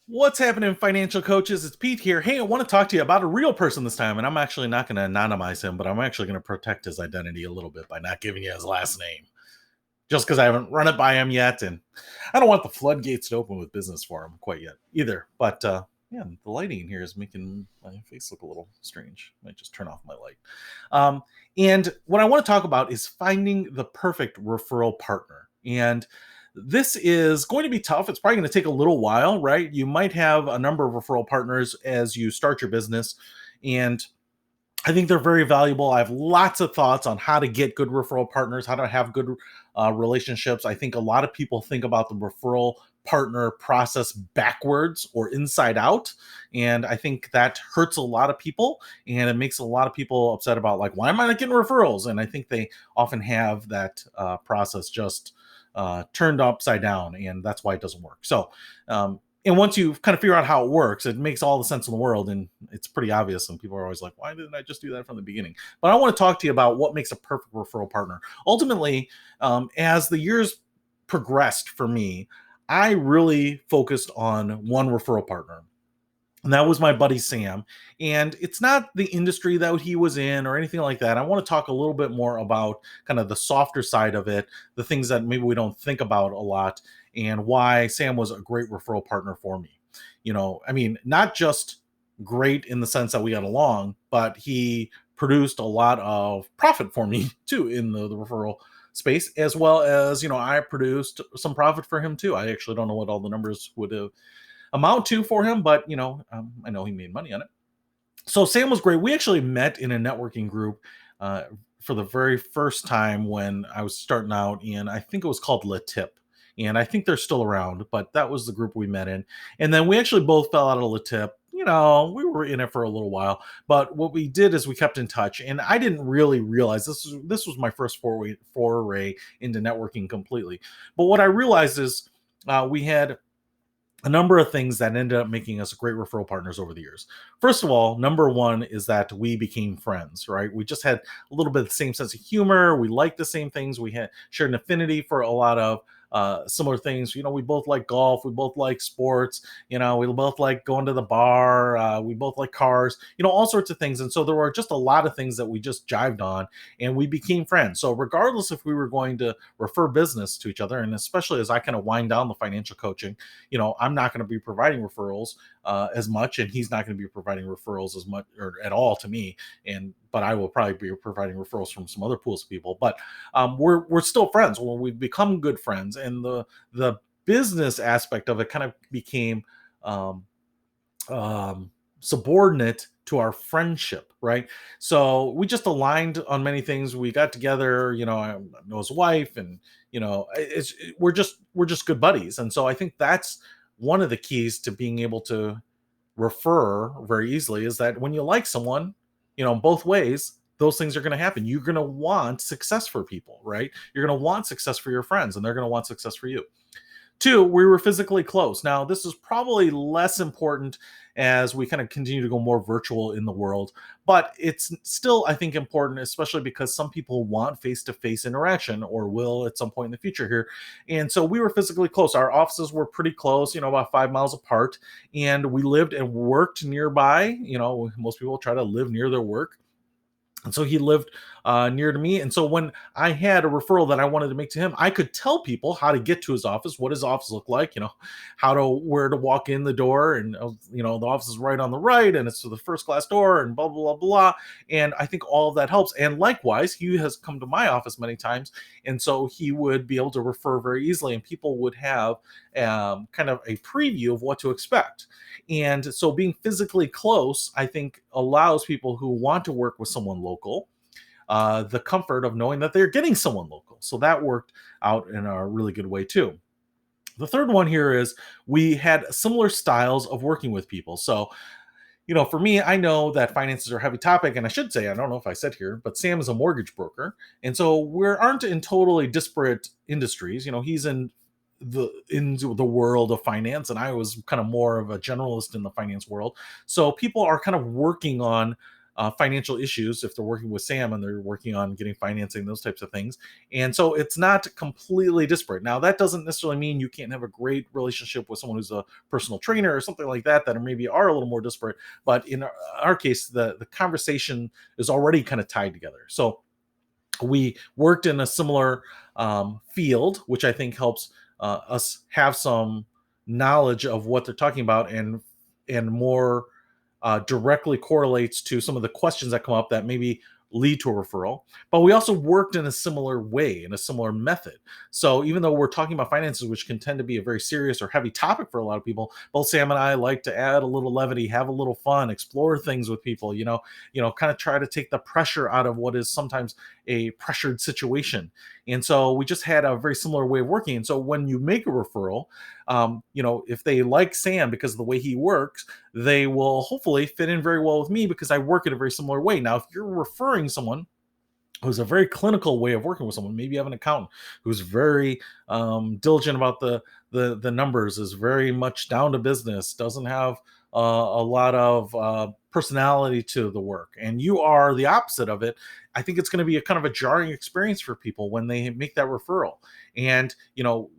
What's happening, financial coaches? It's Pete here. Hey, I want to talk to you about a real person this time, and I'm actually not going to anonymize him, but I'm actually going to protect his identity a little bit by not giving you his last name, just because I haven't run it by him yet, and I don't want the floodgates to open with business for him quite yet either. But yeah, the lighting in here is making my face look a little strange. Might just turn off my light. Um, and what I want to talk about is finding the perfect referral partner, and this is going to be tough. It's probably going to take a little while, right? You might have a number of referral partners as you start your business, and I think they're very valuable. I have lots of thoughts on how to get good referral partners, how to have good relationships. I think a lot of people think about the referral partner process backwards or inside out. And I think that hurts a lot of people and it makes a lot of people upset about, like, why am I not getting referrals? And I think they often have that process just turned upside down. And that's why it doesn't work. And once you kind of figure out how it works, it makes all the sense in the world, and it's pretty obvious. And people are always like, "Why didn't I just do that from the beginning?" But I want to talk to you about what makes a perfect referral partner. Ultimately, as the years progressed for me, I really focused on one referral partner, and that was my buddy Sam. And it's not the industry that he was in or anything like that. I want to talk a little bit more about kind of the softer side of it, the things that maybe we don't think about a lot, and why Sam was a great referral partner for me. I mean, not just great in the sense that we got along, but he produced a lot of profit for me too in the referral space, as well as, I produced some profit for him too. I actually don't know what all the numbers would have amount to for him, but I know he made money on it. So Sam was great. We actually met in a networking group for the very first time when I was starting out, and I think it was called Le Tip. And I think they're still around, but that was the group we met in. And then we actually both fell out of Le Tip. We were in it for a little while, but what we did is we kept in touch. And I didn't really realize this was my first foray into networking completely. But what I realized is we had a number of things that ended up making us great referral partners over the years. First of all, number one is that we became friends, right? We just had a little bit of the same sense of humor. We liked the same things. We had shared an affinity for a lot of similar things. We both like golf. We both like sports. We both like going to the bar. We both like cars. All sorts of things. And so there were just a lot of things that we just jived on, and we became friends. So regardless if we were going to refer business to each other, and especially as I kind of wind down the financial coaching, I'm not going to be providing referrals as much, and he's not going to be providing referrals as much or at all to me. But I will probably be providing referrals from some other pools of people. But we're still friends. Well, we've become good friends, and the business aspect of it kind of became um, subordinate to our friendship, right? So we just aligned on many things. We got together. I know his wife, and we're just good buddies. And so I think that's one of the keys to being able to refer very easily, is that when you like someone, both ways, those things are going to happen. You're going to want success for people, right? You're going to want success for your friends, and they're going to want success for you. Two, we were physically close. Now, this is probably less important as we kind of continue to go more virtual in the world, but it's still, I think, important, especially because some people want face to face interaction or will at some point in the future here. And so we were physically close. Our offices were pretty close, about 5 miles apart, and we lived and worked nearby. Most people try to live near their work. And so he lived near to me. And so when I had a referral that I wanted to make to him, I could tell people how to get to his office, what his office looked like, where to walk in the door. And, the office is right on the right, and it's to the first class door, and blah, blah, blah, blah. And I think all of that helps. And likewise, he has come to my office many times. And so he would be able to refer very easily, and people would have kind of a preview of what to expect. And so being physically close, I think, allows people who want to work with someone local the comfort of knowing that they're getting someone local. So that worked out in a really good way too. The third one here is we had similar styles of working with people. So, for me, I know that finances are a heavy topic, and I should say, I don't know if I said here, but Sam is a mortgage broker, and so we aren't in totally disparate industries. He's into the world of finance, and I was kind of more of a generalist in the finance world. So people are kind of working on financial issues if they're working with Sam and they're working on getting financing, those types of things. And so it's not completely disparate. Now, that doesn't necessarily mean you can't have a great relationship with someone who's a personal trainer or something like that, that maybe are a little more disparate. But in our case, the conversation is already kind of tied together. So we worked in a similar field, which I think helps us have some knowledge of what they're talking about, and more directly correlates to some of the questions that come up that maybe lead to a referral. But we also worked in a similar way, in a similar method. So even though we're talking about finances, which can tend to be a very serious or heavy topic for a lot of people, both Sam and I like to add a little levity, have a little fun, explore things with people, kind of try to take the pressure out of what is sometimes a pressured situation. And so we just had a very similar way of working. And so when you make a referral, if they like Sam because of the way he works, they will hopefully fit in very well with me because I work in a very similar way. Now, if you're referring someone who's a very clinical way of working with someone, maybe you have an accountant who's very diligent about the numbers, is very much down to business, doesn't have a lot of personality to the work, and you are the opposite of it. I think it's going to be a kind of a jarring experience for people when they make that referral. And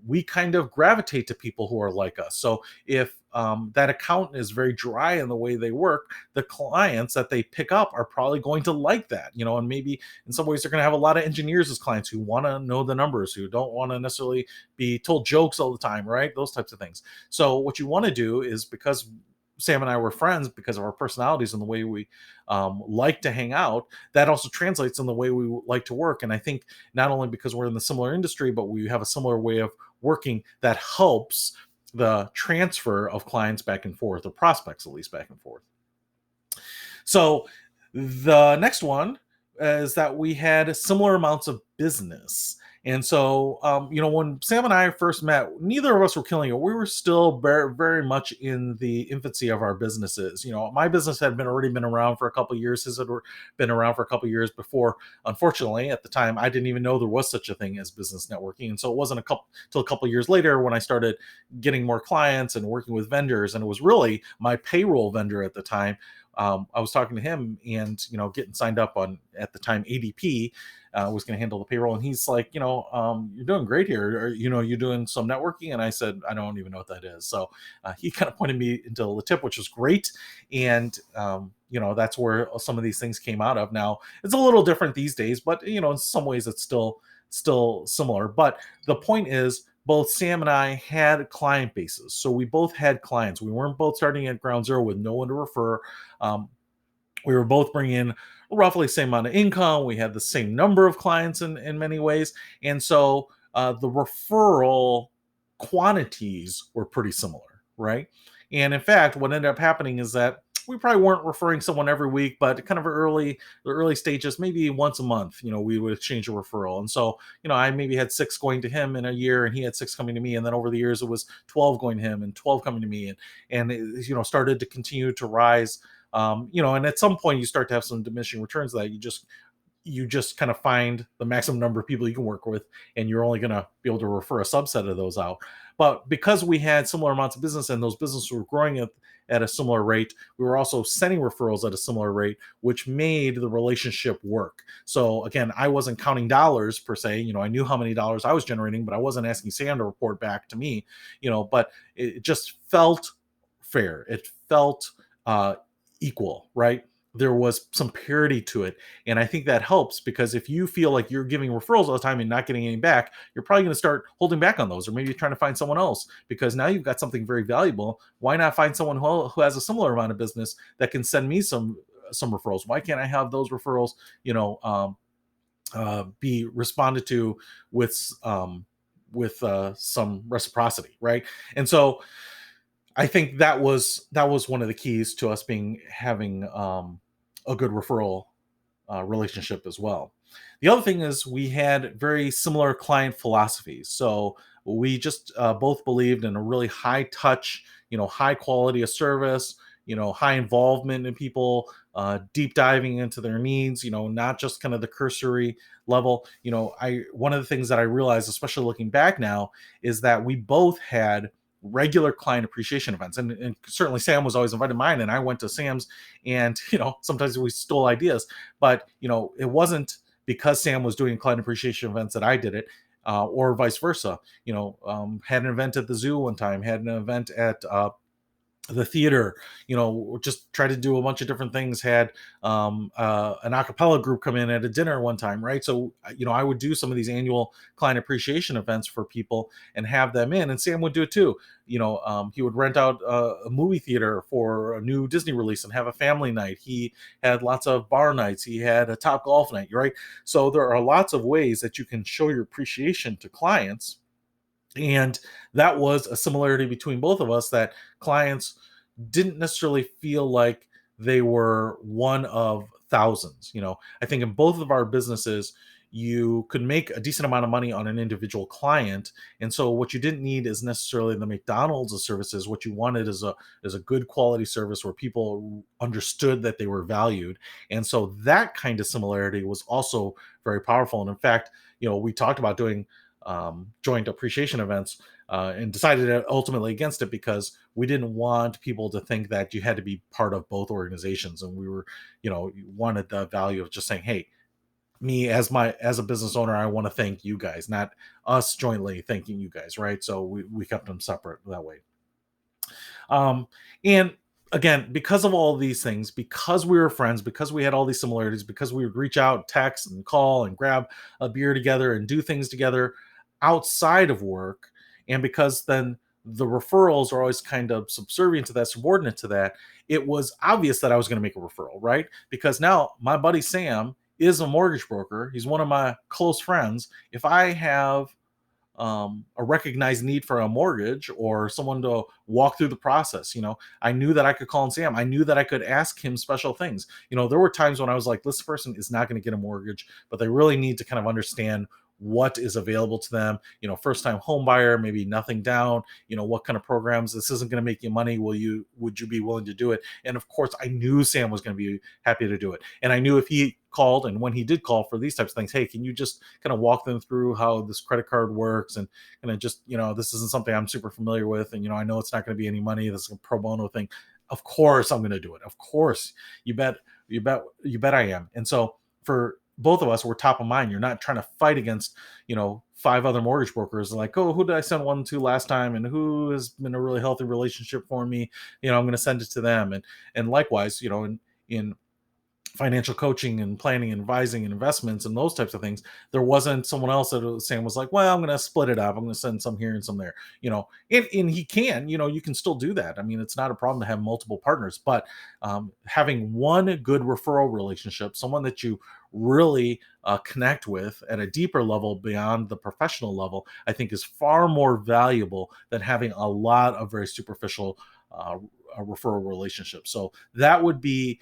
we kind of gravitate to people who are like us. So if that accountant is very dry in the way they work, the clients that they pick up are probably going to like that. And maybe in some ways they're going to have a lot of engineers as clients who want to know the numbers, who don't want to necessarily be told jokes all the time, right? Those types of things. So what you want to do is, because Sam and I were friends because of our personalities and the way we like to hang out, that also translates in the way we like to work. And I think not only because we're in the similar industry, but we have a similar way of working that helps the transfer of clients back and forth, or prospects at least back and forth. So the next one is that we had similar amounts of business. And so, when Sam and I first met, neither of us were killing it. We were still very, very much in the infancy of our businesses. My business had already been around for a couple of years. His had been around for a couple of years before. Unfortunately, at the time, I didn't even know there was such a thing as business networking. And so it wasn't till a couple of years later when I started getting more clients and working with vendors. And it was really my payroll vendor at the time. I was talking to him and, getting signed up on, at the time, ADP was going to handle the payroll. And he's like, you're doing great here. Or, you're doing some networking. And I said, I don't even know what that is. So he kind of pointed me into the tip, which was great. And, that's where some of these things came out of. Now, it's a little different these days, but, in some ways it's still similar. But the point is, both Sam and I had client bases. So we both had clients. We weren't both starting at ground zero with no one to refer. We were both bringing in roughly the same amount of income. We had the same number of clients in many ways. And so the referral quantities were pretty similar, right? And in fact, what ended up happening is that we probably weren't referring someone every week, but kind of the early stages, maybe once a month, we would exchange a referral. And so, I maybe had 6 going to him in a year, and he had 6 coming to me. And then over the years, it was 12 going to him and 12 coming to me. And it, started to continue to rise. And at some point you start to have some diminishing returns that you just kind of find the maximum number of people you can work with, and you're only going to be able to refer a subset of those out. But because we had similar amounts of business and those businesses were growing at a similar rate, we were also sending referrals at a similar rate, which made the relationship work. So again, I wasn't counting dollars per se. I knew how many dollars I was generating, but I wasn't asking Sam to report back to me, but it just felt fair. It felt equal, right? There was some parity to it. And I think that helps, because if you feel like you're giving referrals all the time and not getting any back, you're probably going to start holding back on those, or maybe trying to find someone else, because now you've got something very valuable. Why not find someone who has a similar amount of business that can send me some referrals? Why can't I have those referrals, be responded to with some reciprocity, right? And so I think that was one of the keys to us having a good referral relationship as well. The other thing is, we had very similar client philosophies. So we just both believed in a really high touch, high quality of service, high involvement in people, deep diving into their needs, not just kind of the cursory level. One of the things that I realized, especially looking back now, is that we both had regular client appreciation events. And certainly Sam was always invited to mine, and I went to Sam's, and sometimes we stole ideas, but it wasn't because Sam was doing client appreciation events that I did it, or vice versa. Had an event at the zoo one time, had an event at the theater, just tried to do a bunch of different things. Had an a cappella group come in at a dinner one time, right? So I would do some of these annual client appreciation events for people and have them in, and Sam would do it too. He would rent out a movie theater for a new Disney release and have a family night. He had lots of bar nights. He had a top golf night, right? So there are lots of ways that you can show your appreciation to clients, and that was a similarity between both of us, that clients didn't necessarily feel like they were one of thousands. I think in both of our businesses, you could make a decent amount of money on an individual client. And so what you didn't need is necessarily the McDonald's of services. What you wanted is a good quality service where people understood that they were valued. And so that kind of similarity was also very powerful. And in fact, we talked about doing joint appreciation events, and decided ultimately against it because we didn't want people to think that you had to be part of both organizations. And we were, wanted the value of just saying, hey, me as a business owner, I want to thank you guys, not us jointly thanking you guys, right? So we kept them separate that way. And again, because of all these things, because we were friends, because we had all these similarities, because we would reach out, text, and call, and grab a beer together and do things together outside of work, and because then the referrals are always kind of subservient to that, subordinate to that, it was obvious that I was going to make a referral, right? Because now my buddy Sam is a mortgage broker. He's one of my close friends. If I have a recognized need for a mortgage or someone to walk through the process, I knew that I could call on Sam. I knew that I could ask him special things. There were times when I was like, this person is not going to get a mortgage, but they really need to kind of understand what is available to them. First time home buyer, maybe nothing down. What kind of programs? This isn't going to make you money. Would you be willing to do it? And of course, I knew Sam was going to be happy to do it. And I knew if he called, and when he did call for these types of things, hey, can you just kind of walk them through how this credit card works, and kind of just, this isn't something I'm super familiar with, and I know it's not going to be any money. This is a pro bono thing. Of course I'm going to do it. Of course, you bet I am. And so for both of us, we're top of mind. You're not trying to fight against, 5 other mortgage brokers, like, oh, who did I send one to last time, and who has been a really healthy relationship for me, I'm going to send it to them. And likewise, in financial coaching and planning and advising and investments and those types of things, there wasn't someone else that was saying, was like, well, I'm going to split it up, I'm going to send some here and some there. And he can, you can still do that. I mean, it's not a problem to have multiple partners, but having one good referral relationship, someone that you really connect with at a deeper level beyond the professional level, I think is far more valuable than having a lot of very superficial referral relationships. So that would be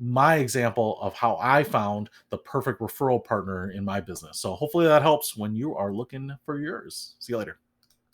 my example of how I found the perfect referral partner in my business. So hopefully that helps when you are looking for yours. See you later.